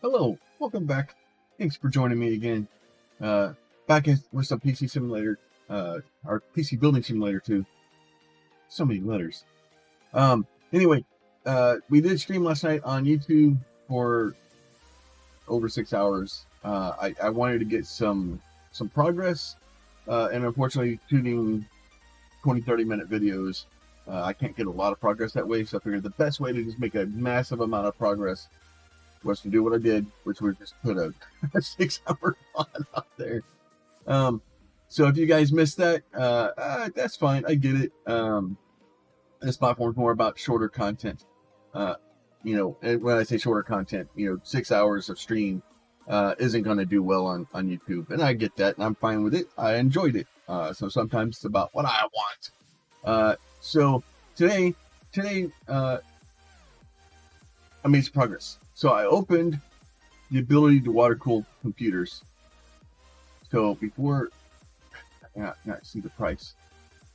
Hello, welcome back. Thanks for joining me again. Back with some PC Simulator, our PC Building Simulator 2. So many letters. Anyway, we did stream last night on YouTube for over 6 hours. I wanted to get some progress, and unfortunately, shooting 20-30 minute videos, I can't get a lot of progress that way. So I figured the best way to just make a massive amount of progress was to do what I did, which was just put a 6 hour mod out there. So if you guys missed that, that's fine. I get it. This platform's more about shorter content. And when I say shorter content, 6 hours of stream isn't going to do well on YouTube, and I get that, and I'm fine with it. I enjoyed it. So sometimes it's about what I want. So today, I made some progress. So I opened the ability to water cool computers. So before, not see the price.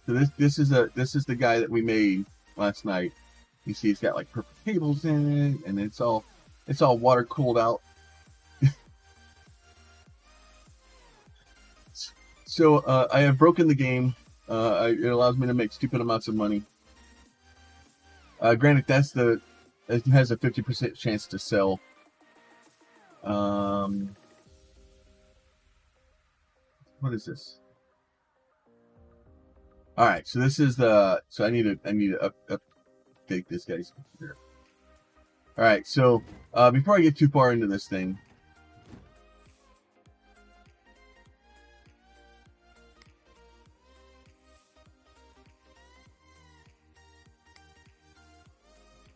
So this is the guy that we made last night. You see, it's got like purple cables in it, and it's all water cooled out. So I have broken the game. It allows me to make stupid amounts of money. Granted, it has a 50% chance to sell. What is this? All right, so this is the. So I need to update this guy's computer. All right, so before I get too far into this thing.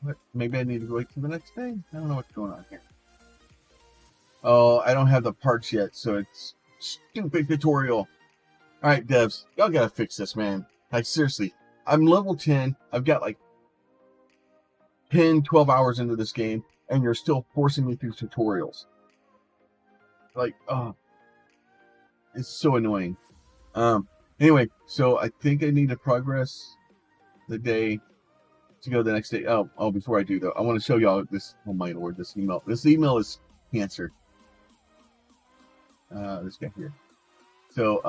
What? Maybe I need to wait for the next thing? I don't know what's going on here. Oh, I don't have the parts yet, so it's stupid tutorial. Alright, devs, y'all gotta fix this, man. Like, seriously. I'm level 10. I've got like 10, 12 hours into this game, and you're still forcing me through tutorials. Like, oh. It's so annoying. Anyway, so I think I need to progress the day to go the next day. Oh, before I do though, I want to show y'all this. Oh my lord, this email. This email is cancer. This guy here. So,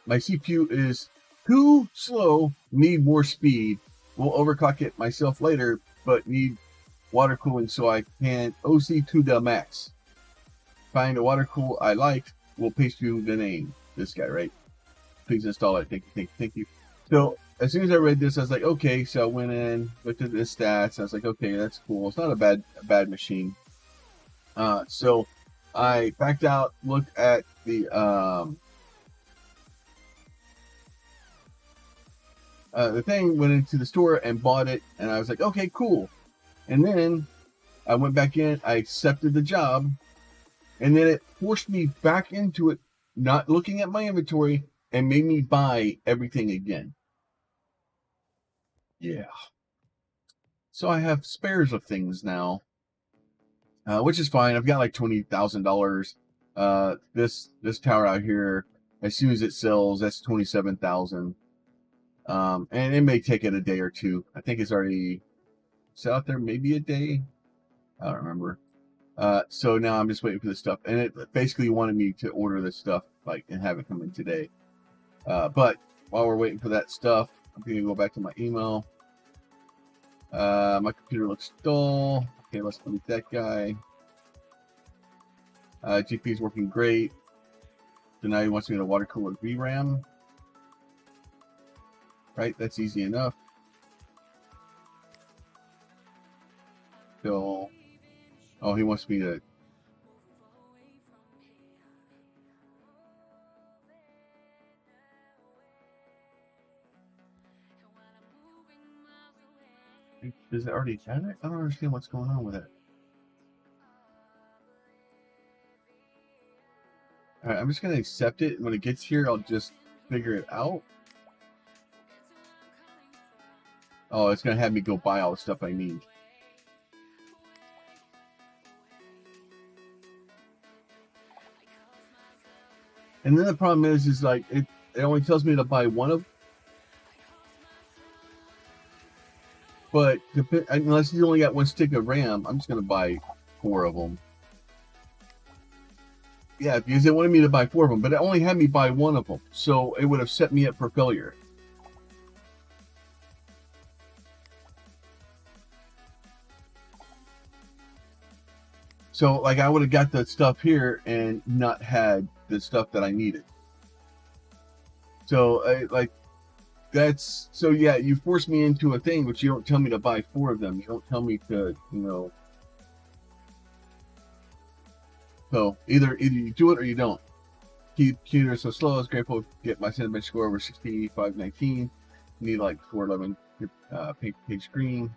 my CPU is too slow. Need more speed. Will overclock it myself later, but need water cooling so I can OC to the max. Find a water cool I like. We'll paste you the name. This guy, right? Please install it. Thank you. So as soon as I read this, I was like, okay. So I went in, looked at the stats. I was like, okay, that's cool. It's not a bad machine. So I backed out, looked at the thing, went into the store and bought it, and I was like, okay, cool. And then I went back in, I accepted the job, and then it forced me back into it, not looking at my inventory, and made me buy everything again. Yeah. So I have spares of things now, which is fine. I've got like $20,000. This tower out here, as soon as it sells, that's $27,000. And it may take it a day or two. I think it's already out there, maybe a day. I don't remember. So now I'm just waiting for this stuff, and it basically wanted me to order this stuff and have it come in today. But while we're waiting for that stuff, I'm gonna go back to my email. My computer looks dull. Okay, let's delete that guy. GPU is working great. So now he wants me to water cooler VRAM. Right, that's easy enough. So, oh, he wants me to. Does it already have it? I don't understand what's going on with it. Alright, I'm just going to accept it. When it gets here, I'll just figure it out. Oh, it's going to have me go buy all the stuff I need. And then the problem is like, it only tells me to buy one of. But unless you only got one stick of RAM, I'm just going to buy 4 of them. Yeah, because it wanted me to buy 4 of them, but it only had me buy 1 of them, so it would have set me up for failure. So, like, I would have got the stuff here and not had the stuff that I needed. So, that's, so yeah, you force me into a thing, but you don't tell me to buy 4 of them. You don't tell me to, so either you do it or you don't. Computer so slow. I was grateful to get my Cinnamon score over 6519. Need like 411 page screen.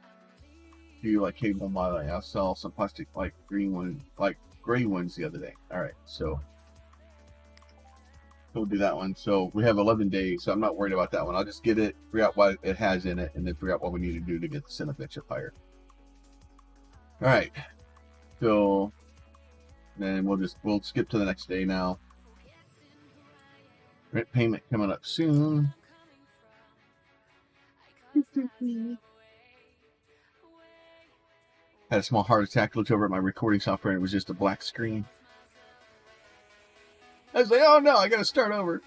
Do you like cable modeling? I'll sell some plastic like green one, like gray ones the other day. All right, so we'll do that one. So we have 11 days, so I'm not worried about that one. I'll just get it, figure out what it has in it, and then figure out what we need to do to get the Cinnamon up higher. All right, so then we'll skip to the next day now. Rent payment coming up soon. Had a small heart attack. Looked over at my recording software and it was just a black screen. I was like, oh no, I gotta start over.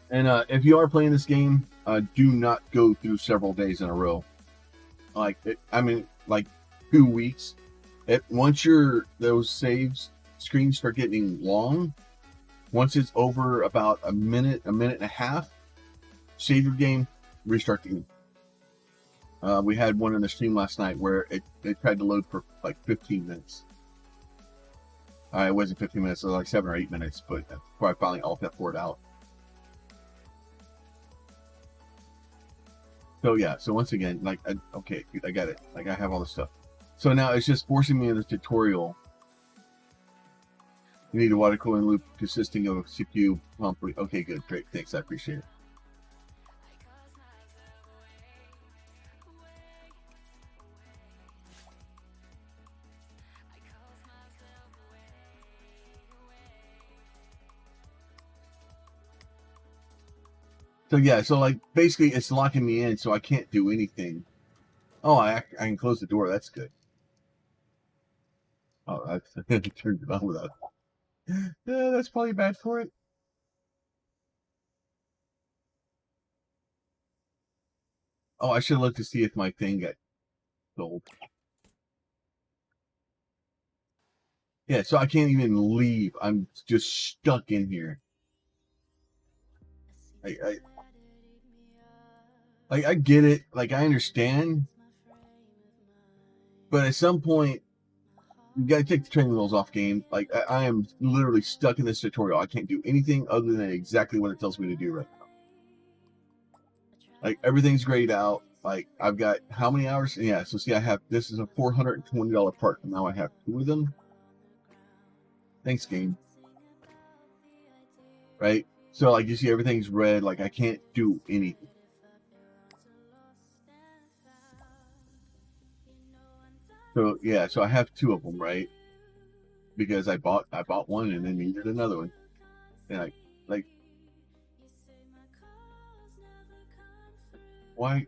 And if you are playing this game, do not go through several days in a row. Like 2 weeks. Once those saves screens start getting long, once it's over about a minute and a half, save your game, restart the game. We had one in the stream last night where it tried to load for like 15 minutes. It wasn't 15 minutes, it was like 7 or 8 minutes, but before I finally alt F4'd out. So yeah, so once again, like, okay, I got it. Like, I have all the stuff. So now it's just forcing me in the tutorial. You need a water cooling loop consisting of a CPU pump. Okay, good, great, thanks, I appreciate it. So yeah, so like basically it's locking me in, so I can't do anything. Oh, I can close the door. That's good. Oh, I turned it on without. Yeah, that's probably bad for it. Oh, I should look to see if my thing got sold. Yeah, so I can't even leave. I'm just stuck in here. I get it. Like, I understand. But at some point, you gotta take the training wheels off, game. Like, I am literally stuck in this tutorial. I can't do anything other than exactly what it tells me to do right now. Like, everything's grayed out. Like, I've got how many hours? Yeah, so see, I have, this is a $420 part, and now I have 2 of them. Thanks, game. Right? So, like, you see, everything's red. Like, I can't do anything. So, yeah, so I have 2 of them, right? Because I bought one and then needed another one. And why?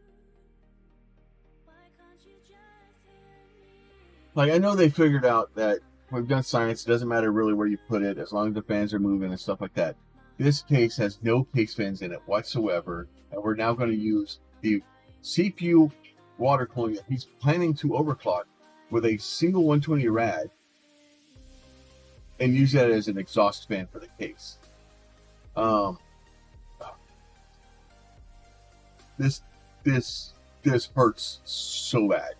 Like, I know they figured out that we've done science. It doesn't matter really where you put it, as long as the fans are moving and stuff like that. This case has no case fans in it whatsoever, and we're now going to use the CPU water cooling that he's planning to overclock with a single 120 rad and use that as an exhaust fan for the case. This hurts so bad.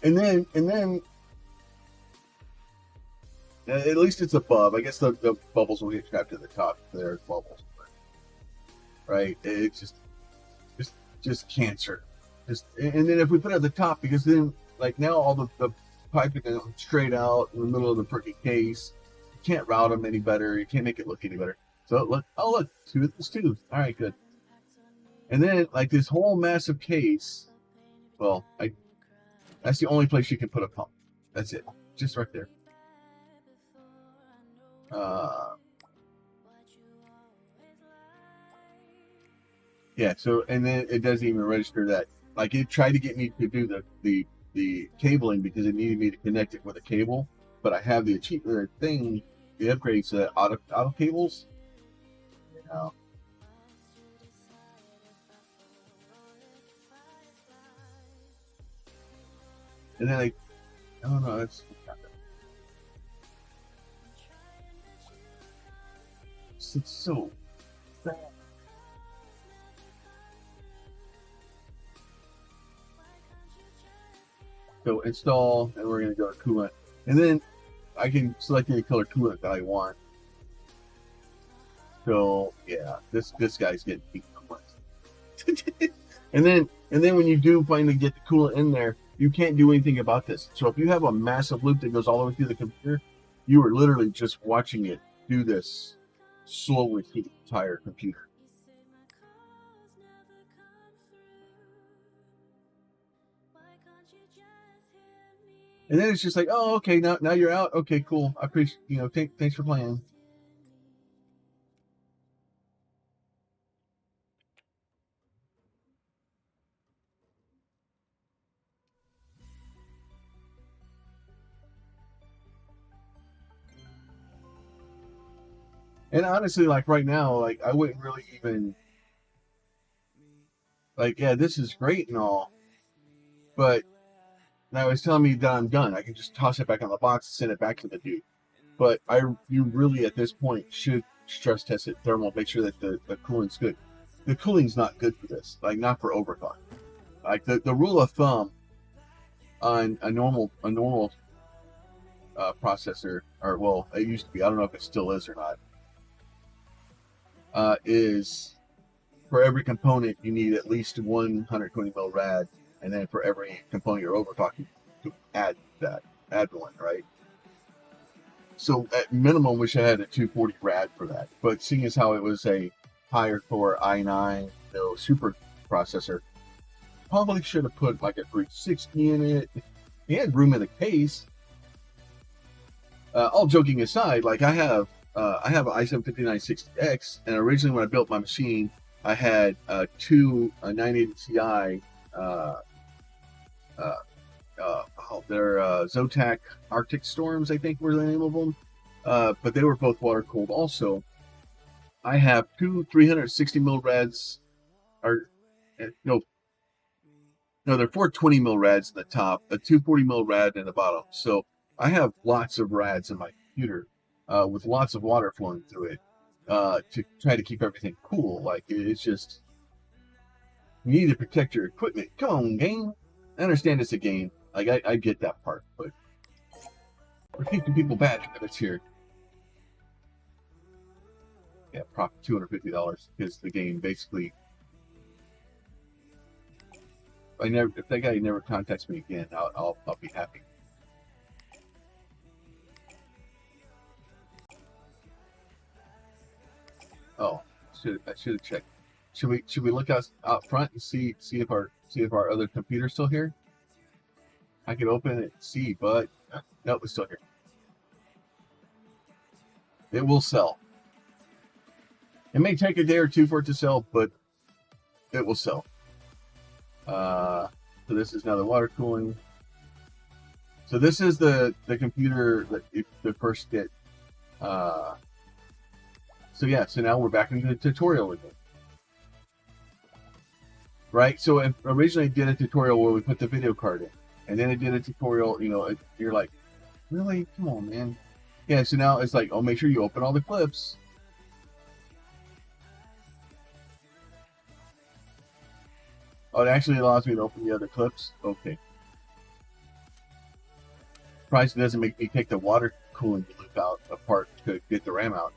And then at least it's above. I guess the bubbles will get trapped at the top. There's bubbles, right? It's just cancer. And then if we put it at the top, because then like now all the piping is straight out in the middle of the freaking case. You can't route them any better. You can't make it look any better. So look, it's 2. All right, good. And then like this whole massive case. Well, that's the only place you can put a pump. That's it, just right there. Yeah. So and then it doesn't even register that. Like it tried to get me to do the cabling because it needed me to connect it with a cable, but I have the thing, the upgrades to auto cables. You know. And then I don't know. It's so bad. So install, and we're gonna go to coolant, and then I can select any color coolant that I want. So yeah, this guy's getting pink coolant. and then when you do finally get the coolant in there, you can't do anything about this. So if you have a massive loop that goes all the way through the computer, you are literally just watching it do this slowly through the entire computer. And then it's just like, oh, okay, now you're out. Okay, cool. I appreciate, thanks for playing. And honestly, like right now, like I wouldn't really even like, yeah, this is great and all, but now it's telling me that I'm done. I can just toss it back on the box and send it back to the dude. But you really at this point should stress test it thermal, make sure that the cooling's good. The cooling's not good for this, like not for overclock. Like the rule of thumb on a normal processor, or well, it used to be. I don't know if it still is or not. Is for every component you need at least 120 mil rad, and then for every component you're overclocking, to add one, right? So at minimum, wish I had a 240 rad for that. But seeing as how it was a higher core i9 super processor, probably should have put like a 360 in it. He had room in the case. All joking aside, like I have an i7-5960X, and originally when I built my machine, I had two 980 Ti. They're Zotac Arctic Storms, I think were the name of them. But they were both water cooled. Also, I have two 360 mil rads, or no, they're 420 mil rads in the top, a 240 mil rad in the bottom. So I have lots of rads in my computer with lots of water flowing through it to try to keep everything cool. Like it's just you need to protect your equipment. Come on, game. I understand it's a game. Like I get that part, but we're teaching people bad habits here. Yeah, profit $250 because the game basically. If that guy never contacts me again, I'll be happy. Oh, I should have checked. Should we look out front and see if our other computer's still here? I could open it and see, but nope, it's still here. It will sell. It may take a day or two for it to sell, but it will sell. So this is now the water cooling. So this is the computer that you first get. So yeah, so now we're back into the tutorial again. Right? So originally I did a tutorial where we put the video card in. And then I did a tutorial, you're like, really? Come on, man. Yeah, so now it's like, oh, make sure you open all the clips. Oh, it actually allows me to open the other clips? Okay. Surprised it doesn't make me take the water cooling loop out apart to get the RAM out.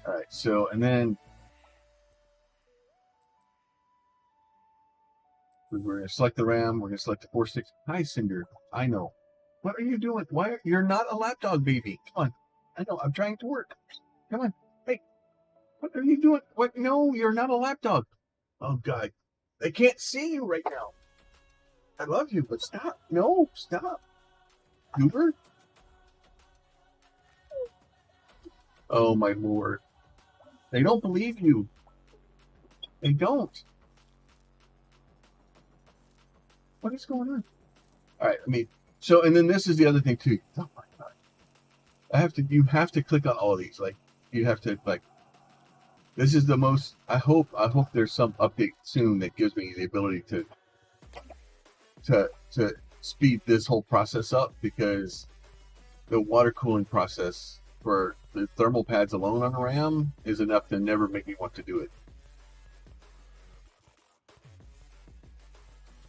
Alright, so, and then we're going to select the RAM. We're going to select the 460. Hi, Cinder. I know. What are you doing? You're not a lapdog baby. Come on. I know. I'm trying to work. Come on. Hey, what are you doing? What? No, you're not a lapdog. Oh, God. They can't see you right now. I love you, but stop. No, stop. Goober? Oh, my Lord. They don't believe you. They don't. What is going on? All right, I mean, so, and then this is the other thing too. Oh my God. You have to click on all of these. Like, you have to, like, this is the most, I hope there's some update soon that gives me the ability to speed this whole process up, because the water cooling process for the thermal pads alone on the RAM is enough to never make me want to do it.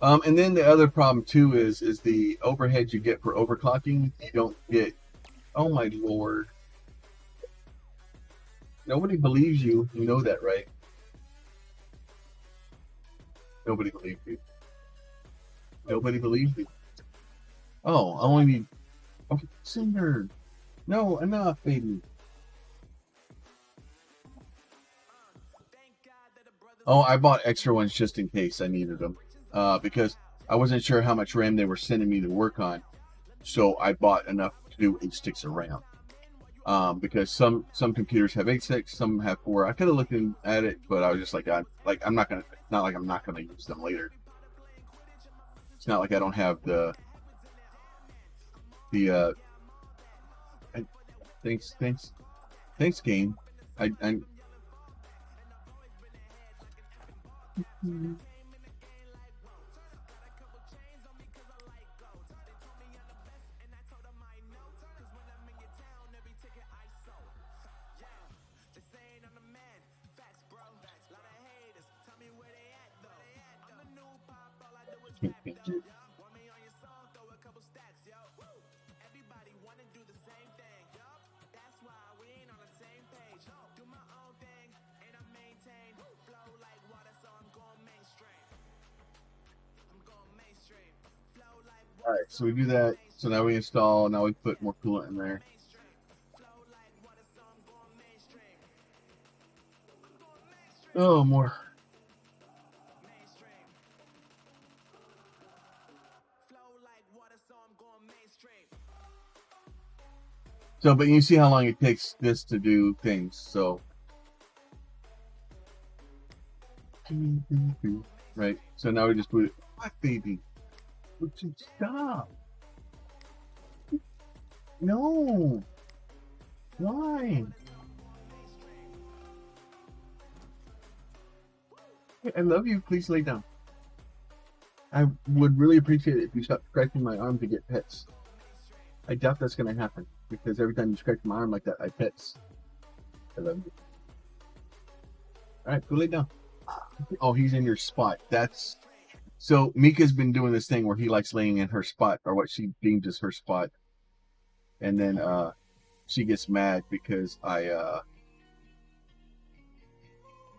And then the other problem too is the overhead you get for overclocking. You don't get, oh my Lord. Nobody believes you. You know that, right? Nobody believes you. Nobody believes you. Oh, I only need, okay, Cinder. No, enough, baby. Oh, I bought extra ones just in case I needed them. Because I wasn't sure how much RAM they were sending me to work on. So I bought enough to do 8 sticks of RAM. Because some computers have 8 sticks, some have 4. I could have looked at it, but I was just like, I'm not gonna use them later. It's not like I don't have the thanks game. I all right, so we do that. So now we install. Now we put more coolant in there. Oh, more. So, but you see how long it takes this to do things. So, right. So now we just put it. What, baby? Would you stop? No. Why? I love you. Please lay down. I would really appreciate it if you stopped scratching my arm to get pets. I doubt that's going to happen, because every time you scratch my arm like that, I pets. I love you. All right, go lay down. Oh, he's in your spot. That's so. Mika's been doing this thing where he likes laying in her spot, or what she deems as her spot, and then she gets mad because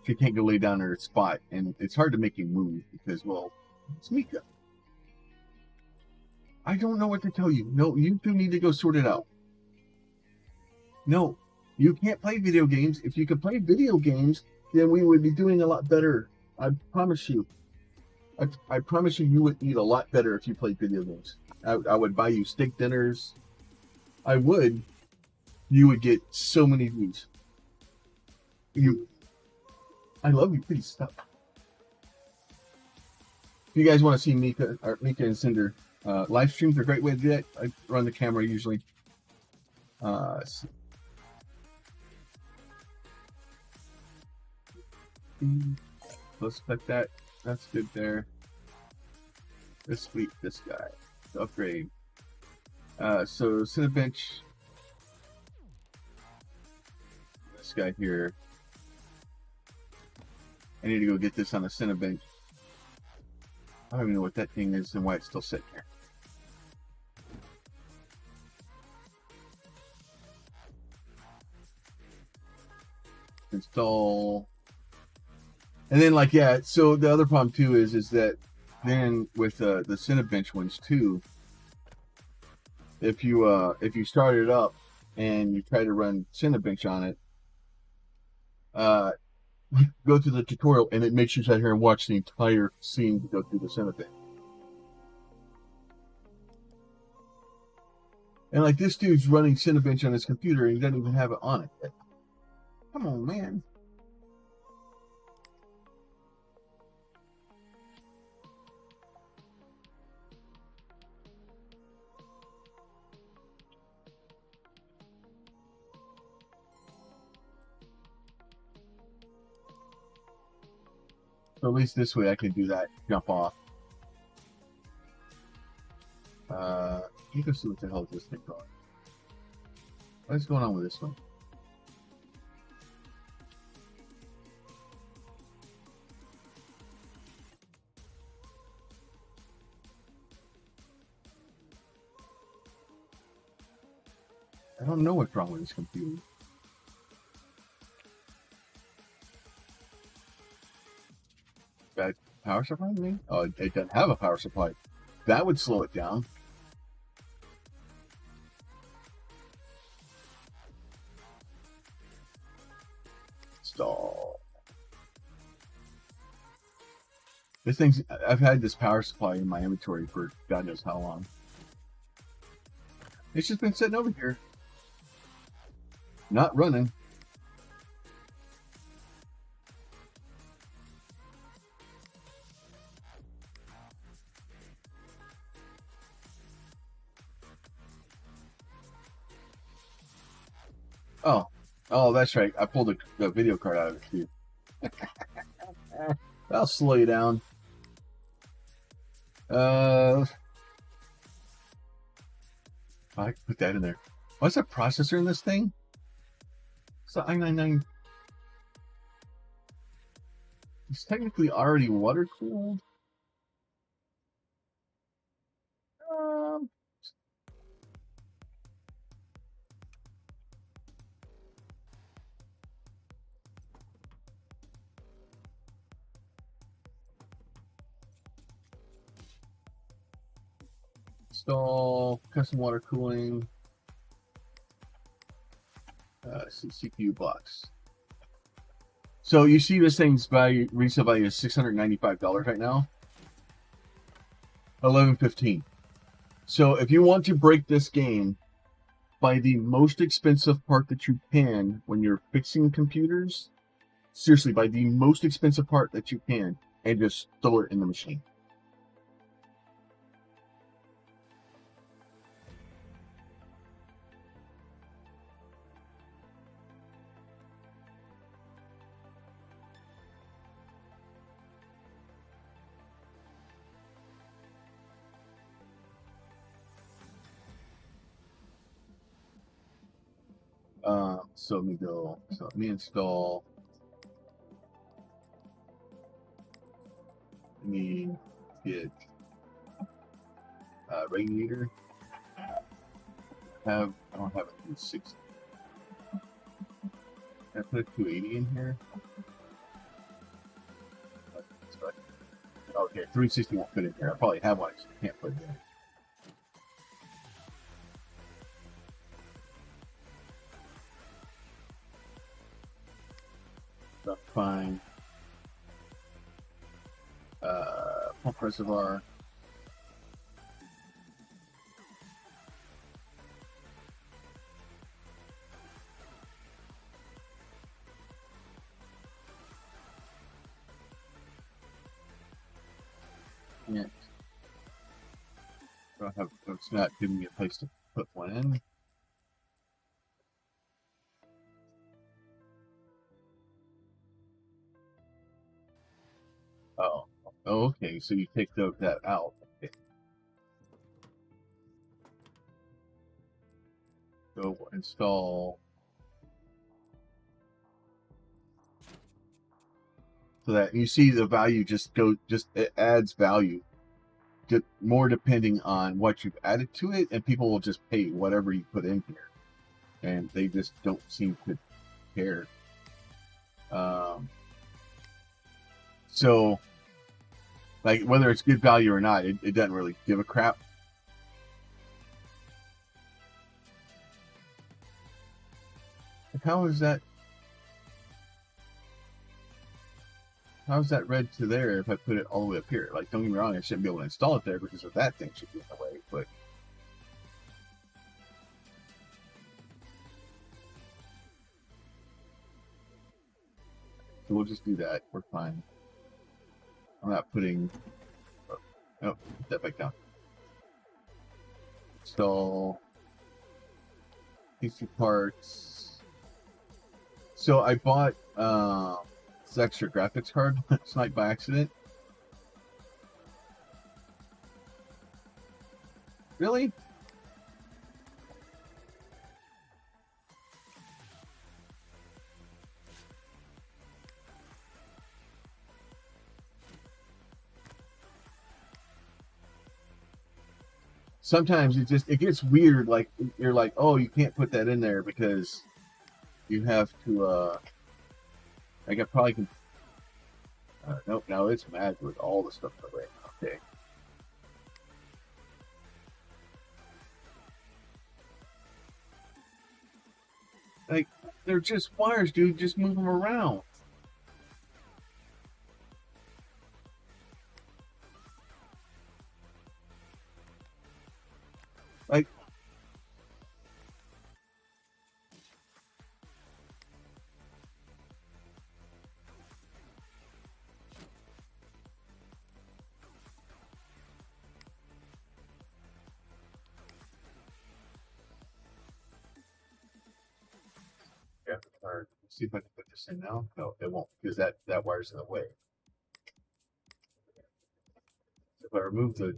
she can't go lay down in her spot, and it's hard to make him move because, well, it's Mika. I don't know what to tell you. No, you two need to go sort it out. No, you can't play video games. If you could play video games, then we would be doing a lot better. I promise you. I promise you would eat a lot better if you played video games. I would buy you steak dinners. I would. You would get so many views. I love you. Please stop. If you guys want to see Mika and Cinder, live streams are a great way to do that. I run the camera usually. Let's put that. That's good there. Let's fleet this guy. Upgrade. So Cinebench. This guy here. I need to go get this on the Cinebench. I don't even know what that thing is and why it's still sitting here. Install. And then, like, yeah, so the other problem too is that then with the Cinebench ones too, if you start it up and you try to run Cinebench on it, go through the tutorial and it makes you sit here and watch the entire scene to go through the Cinebench. And like, this dude's running Cinebench on his computer and he doesn't even have it on it yet. Come on, man. So at least this way I can do that, jump off. Let me go see what the hell is this thing called. What's going on with this one? I don't know what's wrong with this computer. Bad power supply, maybe? Oh, it doesn't have a power supply. That would slow it down. Install. This thing's, I've had this power supply in my inventory for God knows how long. It's just been sitting over here. Not running. Oh, that's right. I pulled the video card out of it too. I'll slow you down. I can put that in there. What's the processor in this thing? It's the i99. It's technically already water cooled. Install custom water cooling. CPU box. So you see this thing's value, resale value is $695 right now. 11.15. So if you want to break this game, buy the most expensive part that you can when you're fixing computers. Seriously, buy the most expensive part that you can and just throw it in the machine. So let me go. So let me install. Let me get radiator. I don't have a 260. Can I put a 280 in here? Okay, 360 won't fit in here. I probably have one, I just can't put it in. That's fine. Pump reservoir. Yeah. It's not giving me a place to put one in. Oh, okay. So you take that out. Okay. Go install. So that you see the value it adds value. More depending on what you've added to it, and people will just pay whatever you put in here, and they just don't seem to care. So, like, whether it's good value or not, it doesn't really give a crap. Like, how's that read to there if I put it all the way up here? Like, don't get me wrong, I shouldn't be able to install it there because of that thing should be in the way, but so we'll just do that. We're fine. I'm not putting. Oh, put that back down. Install PC parts. So I bought This extra graphics card sniped by accident. Really? Sometimes it gets weird. Like you're like, oh, you can't put that in there because you have to. Like I probably can. Nope. Now it's mad with all the stuff away. Okay. Like they're just wires, dude. Just move them around. Like. Yeah, or see if I can put this in now. No, it won't because that wire's in the way. If I remove the,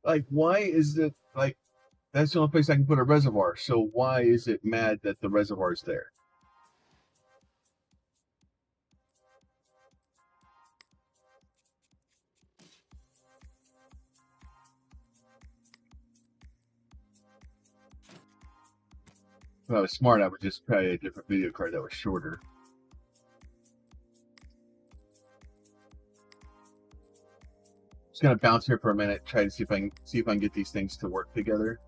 like, why is it like that's the only place I can put a reservoir? So why is it mad that the reservoir's there? If I was smart, I would just try a different video card that was shorter. Just gonna bounce here for a minute, try to see if I can get these things to work together.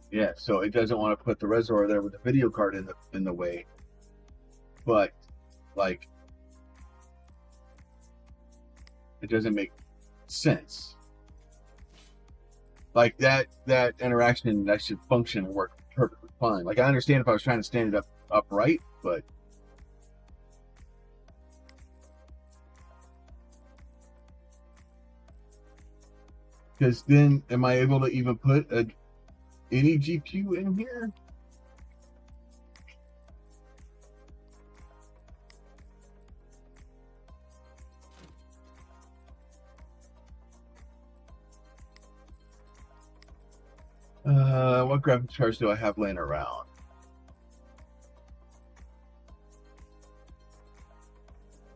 Yeah, so it doesn't want to put the reservoir there with the video card in the way, but like it doesn't make sense. Like that interaction that should function and work perfectly fine. Like I understand if I was trying to stand it upright, but because then am I able to even put any GPU in here? What graphics cards do I have laying around?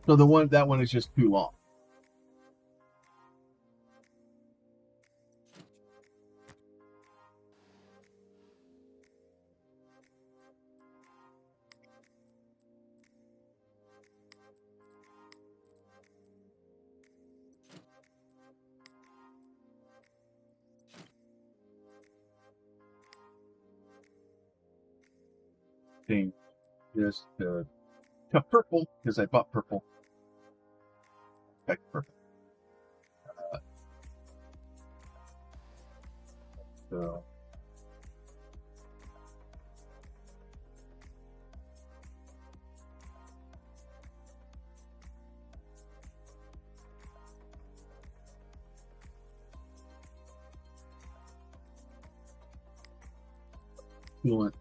So that one is just too long. Thing just to purple because I bought purple. Back purple. So coolant.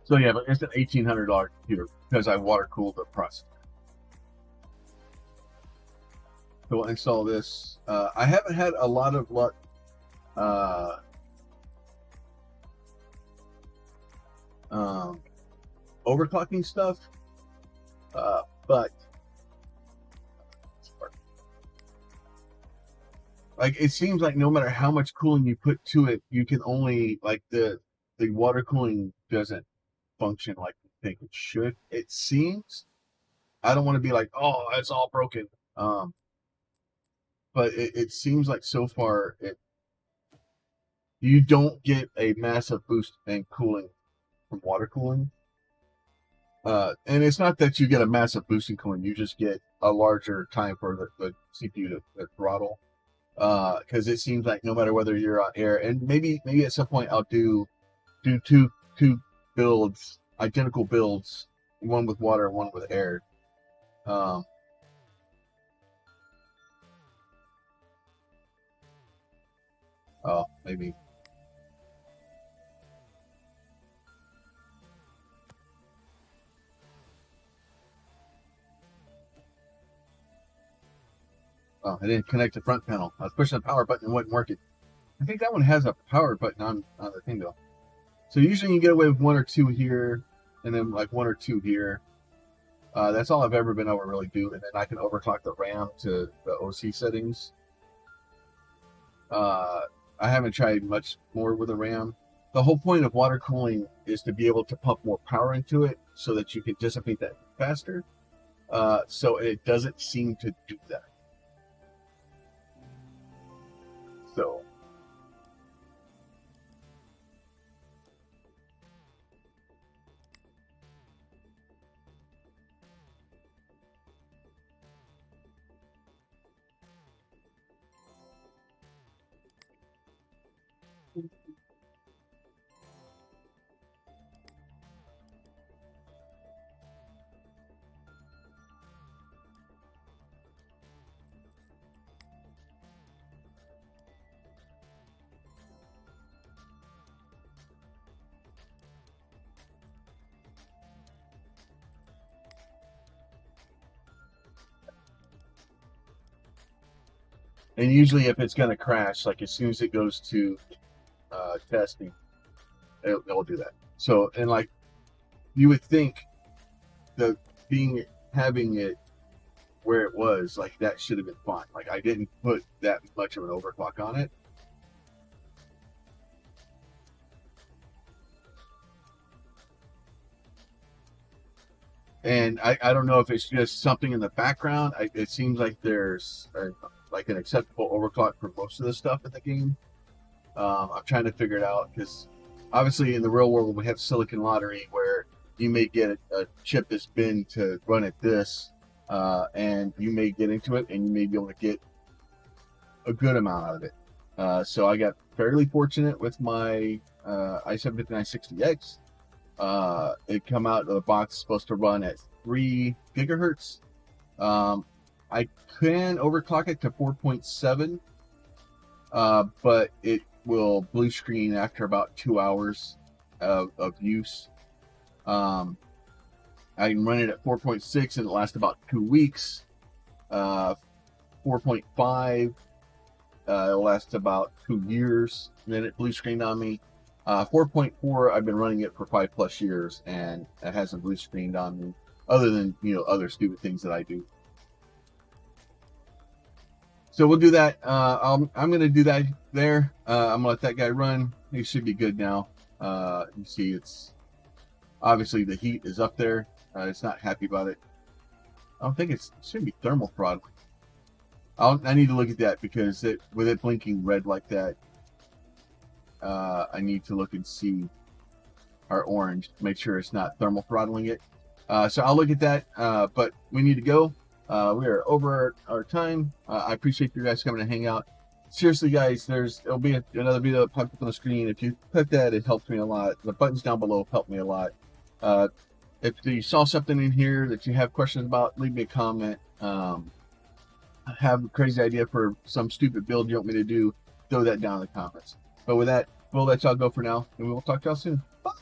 So yeah, but it's an $1,800 computer because I water cooled the processor. So we'll install this. I haven't had a lot of luck overclocking stuff, but like it seems like no matter how much cooling you put to it, you can only like the water cooling doesn't function like you think it should. It seems. I don't want to be like, oh, it's all broken. But it seems like so far you don't get a massive boost in cooling from water cooling. And it's not that you get a massive boosting coin; you just get a larger time for the CPU to throttle. Because it seems like no matter whether you're on air, and maybe at some point I'll do two builds, identical builds, one with water and one with air. Oh, maybe. Oh, I didn't connect the front panel. I was pushing the power button and it wasn't working. I think that one has a power button on the thing though. So usually you get away with one or two here, and then like one or two here. That's all I've ever been able to really do, and then I can overclock the RAM to the OC settings. I haven't tried much more with the RAM. The whole point of water cooling is to be able to pump more power into it so that you can dissipate that faster. So it doesn't seem to do that. So and usually if it's going to crash, like as soon as it goes to testing, it'll do that. So, and like you would think the having it where it was, like that should have been fine. Like I didn't put that much of an overclock on it. And I don't know if it's just something in the background. It seems like there's like an acceptable overclock for most of the stuff in the game. I'm trying to figure it out because obviously in the real world we have Silicon Lottery where you may get a chip that's been to run at this, and you may get into it and you may be able to get a good amount out of it. So I got fairly fortunate with my i7-5960X. It come out of the box supposed to run at 3 gigahertz. I can overclock it to 4.7, but it will blue screen after about 2 hours of use. I can run it at 4.6 and it lasts about 2 weeks. 4.5 it'll last about 2 years. Then it blue screened on me. 4.4 I've been running it for 5+ years and it hasn't blue screened on me, other than other stupid things that I do. So we'll do that. I'm going to do that there. I'm going to let that guy run. He should be good now. You see, it's obviously the heat is up there. It's not happy about it. I don't think it should be thermal throttling. I need to look at that because with it blinking red like that, I need to look and see our orange to make sure it's not thermal throttling it. So I'll look at that. But we need to go. We are over our time. I appreciate you guys coming to hang out. Seriously, guys, there'll be another video that pops up on the screen. If you click that, it helps me a lot. The buttons down below help me a lot. If you saw something in here that you have questions about, leave me a comment. Have a crazy idea for some stupid build you want me to do, throw that down in the comments. But with that, we'll let y'all go for now, and we will talk to y'all soon. Bye.